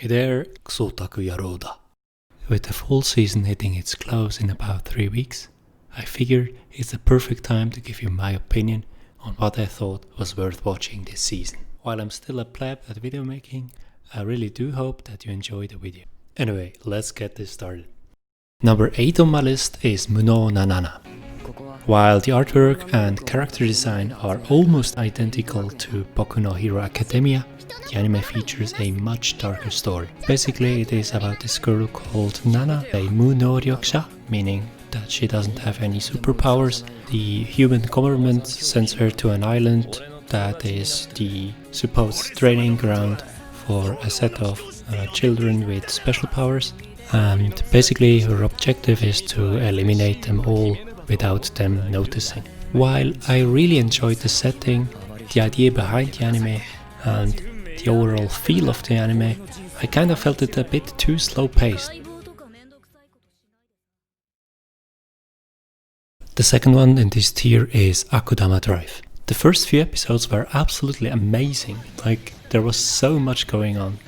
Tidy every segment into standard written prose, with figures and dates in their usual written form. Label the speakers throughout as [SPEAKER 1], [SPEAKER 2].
[SPEAKER 1] Hey there, OtakuYarou da. With the fall season hitting its close in about 3 weeks, I figured it's the perfect time to give you my opinion on what I thought was worth watching this season. While I'm still a pleb at video making, I really do hope that you enjoy the video. Anyway, let's get this started. Number 8 on my list is Muno Nanana. While the artwork and character design are almost identical to Boku no Hero Academia, the anime features a much darker story. Basically, it is about this girl called Nana, a Mu-no-ryokusha, meaning that she doesn't have any superpowers. The human government sends her to an island that is the supposed training ground for a set of children with special powers, and basically her objective is to eliminate them all without them noticing. While I really enjoyed the setting, the idea behind the anime, and the overall feel of the anime, I kinda felt it a bit too slow-paced. The second one in this tier is Akudama Drive. The first few episodes were absolutely amazing, like there was so much going on.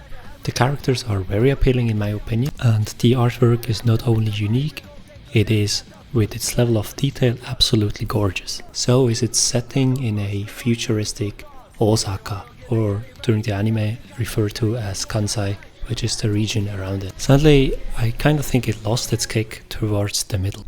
[SPEAKER 1] The characters are very appealing in my opinion, and the artwork is not only unique, it is, with its level of detail, absolutely gorgeous. So is its setting in a futuristic Osaka, or during the anime referred to as Kansai, which is the region around it. Sadly, I kinda think it lost its kick towards the middle.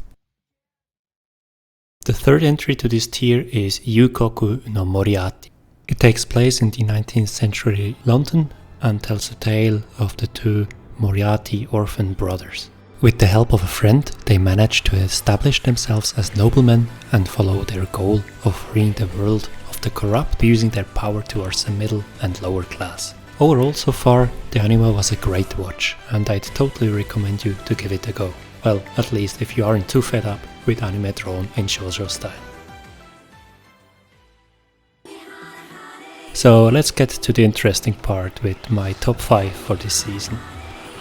[SPEAKER 1] The third entry to this tier is Yukoku no Moriarty. It takes place in the 19th century London and tells the tale of the two Moriarty orphan brothers. With the help of a friend, they manage to establish themselves as noblemen and follow their goal of freeing the world of the corrupt, using their power towards the middle and lower class. Overall, so far, the anime was a great watch, and I'd totally recommend you to give it a go. Well, at least if you aren't too fed up with anime drawn in shoujo style. So let's get to the interesting part with my top 5 for this season.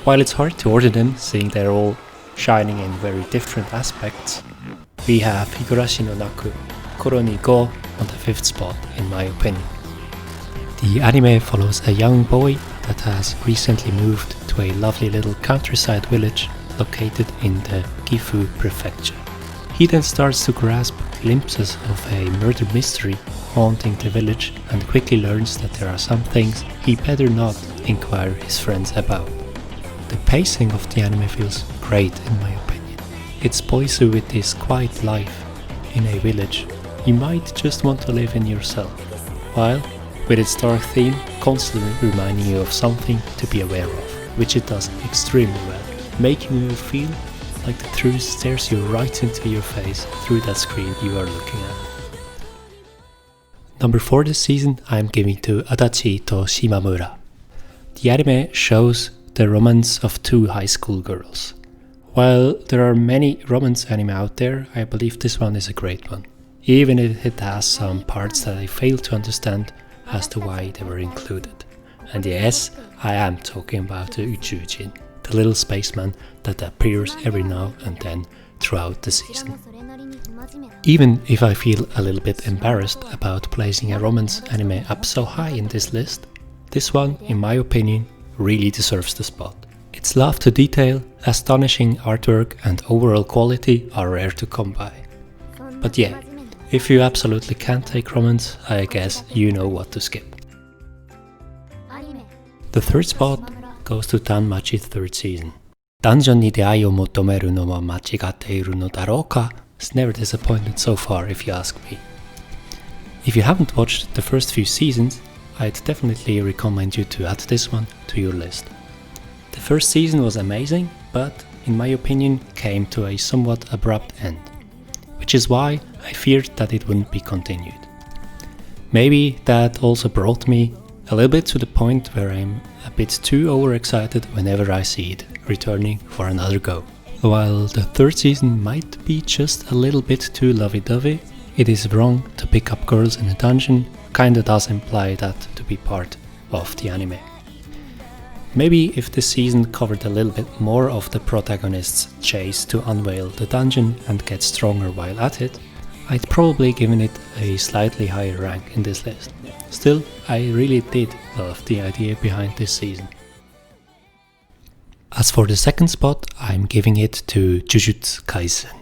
[SPEAKER 1] While it's hard to order them, seeing they're all shining in very different aspects, we have Higurashi no Naku, Koro ni Go on the 5th spot in my opinion. The anime follows a young boy that has recently moved to a lovely little countryside village located in the Gifu prefecture. He then starts to grasp glimpses of a murder mystery haunting the village and quickly learns that there are some things he better not inquire his friends about. The pacing of the anime feels great in my opinion. It spoils you with this quiet life in a village you might just want to live in yourself, while with its dark theme constantly reminding you of something to be aware of, which it does extremely well, making you feel like the truth stares you right into your face through that screen you are looking at. Number 4 this season I am giving to Adachi to Shimamura. The anime shows the romance of two high school girls. While there are many romance anime out there, I believe this one is a great one, even if it has some parts that I fail to understand as to why they were included. And yes, I am talking about the Uchujin, the little spaceman that appears every now and then throughout the season. Even if I feel a little bit embarrassed about placing a romance anime up so high in this list, this one, in my opinion, really deserves the spot. Its love to detail, astonishing artwork and overall quality are rare to come by. But yeah, if you absolutely can't take romance, I guess you know what to skip. The third spot goes to Danmachi's third season. Dungeon ni deai o motomeru no wa machigatte iru no darou ka has never disappointed so far if you ask me. If you haven't watched the first few seasons, I'd definitely recommend you to add this one to your list. The first season was amazing, but in my opinion came to a somewhat abrupt end, which is why I feared that it wouldn't be continued. Maybe that also brought me a little bit to the point where I'm a bit too overexcited whenever I see it returning for another go. While the third season might be just a little bit too lovey-dovey, it is wrong to pick up girls in a dungeon, kinda does imply that to be part of the anime. Maybe if this season covered a little bit more of the protagonist's chase to unveil the dungeon and get stronger while at it, I'd probably given it a slightly higher rank in this list. Still, I really did love the idea behind this season. As for the second spot, I'm giving it to Jujutsu Kaisen.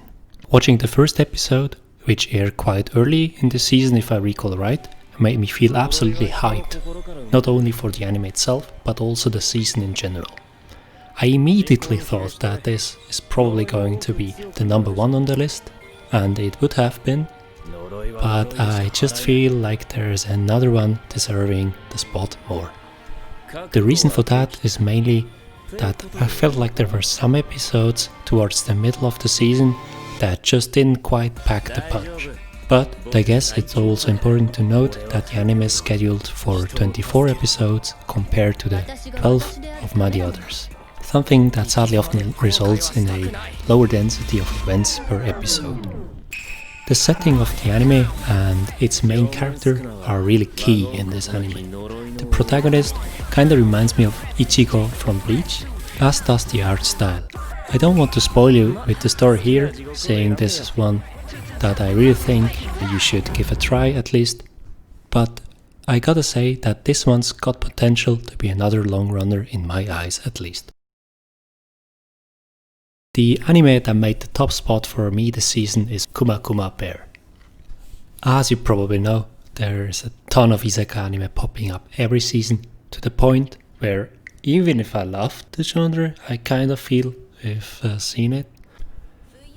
[SPEAKER 1] Watching the first episode, which aired quite early in the season if I recall right, made me feel absolutely hyped, not only for the anime itself, but also the season in general. I immediately thought that this is probably going to be the number one on the list, and it would have been, but I just feel like there's another one deserving the spot more. The reason for that is mainly that I felt like there were some episodes towards the middle of the season that just didn't quite pack the punch. But I guess it's also important to note that the anime is scheduled for 24 episodes compared to the 12 of many others. Something that sadly often results in a lower density of events per episode. The setting of the anime and its main character are really key in this anime. The protagonist kinda reminds me of Ichigo from Bleach, as does the art style. I don't want to spoil you with the story here, saying this is one that I really think you should give a try at least, but I gotta say that this one's got potential to be another long runner in my eyes at least. The anime that made the top spot for me this season is Kuma Kuma Bear. As you probably know, there's a ton of isekai anime popping up every season, to the point where even if I love the genre, I kind of feel I've seen it.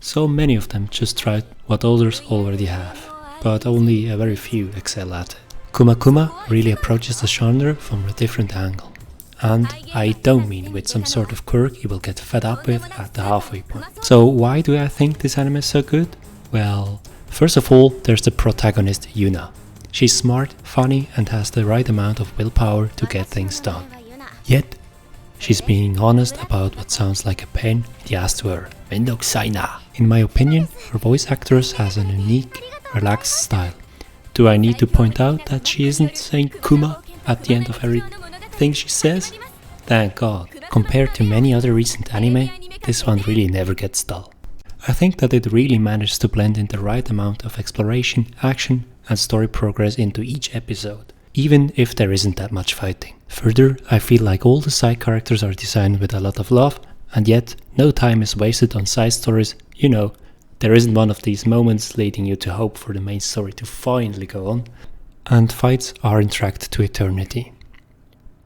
[SPEAKER 1] So many of them just tried what others already have, but only a very few excel at it. Kuma Kuma really approaches the genre from a different angle. And I don't mean with some sort of quirk you will get fed up with at the halfway point. So why do I think this anime is so good? Well, first of all, there's the protagonist Yuna. She's smart, funny, and has the right amount of willpower to get things done. Yet, she's being honest about what sounds like a pain in the ass to her. Mendokusai na. In my opinion, her voice actress has an unique, relaxed style. Do I need to point out that she isn't saying Kuma at the end of everything she says? Thank God. Compared to many other recent anime, this one really never gets dull. I think that it really manages to blend in the right amount of exploration, action, and story progress into each episode, even if there isn't that much fighting. Further, I feel like all the side characters are designed with a lot of love, and yet no time is wasted on side stories. You know, there isn't one of these moments leading you to hope for the main story to finally go on, and fights aren't tracked to eternity.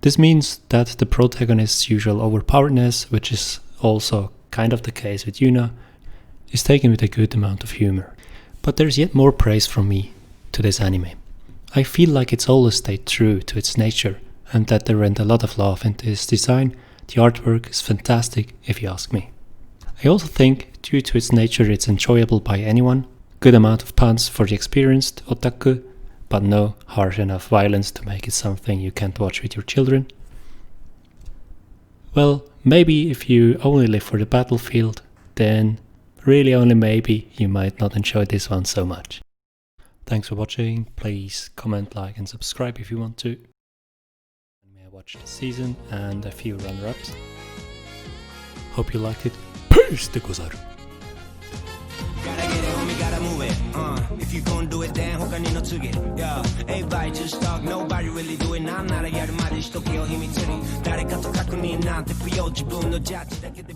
[SPEAKER 1] This means that the protagonist's usual overpoweredness, which is also kind of the case with Yuna, is taken with a good amount of humor. But there's yet more praise from me to this anime. I feel like it's always stayed true to its nature, and that there went a lot of love into its design. The artwork is fantastic if you ask me. I also think, due to its nature, it's enjoyable by anyone. Good amount of puns for the experienced otaku, but no harsh enough violence to make it something you can't watch with your children. Well, maybe if you only live for the battlefield, then really only maybe you might not enjoy this one so much. Thanks for watching. Please comment, like and subscribe if you want to. I watched the season and a few runner-ups. Hope you liked it. Peace de gozaru.
[SPEAKER 2] Gotta get it, homie, gotta move it. If you gon' do it, then hokani no tsuge. Yeah, everybody just talk, nobody really do it. Nan nara yaru made shitoke yo himitsu ni. Dareka to kakunin nante不要自分のジャッジだけで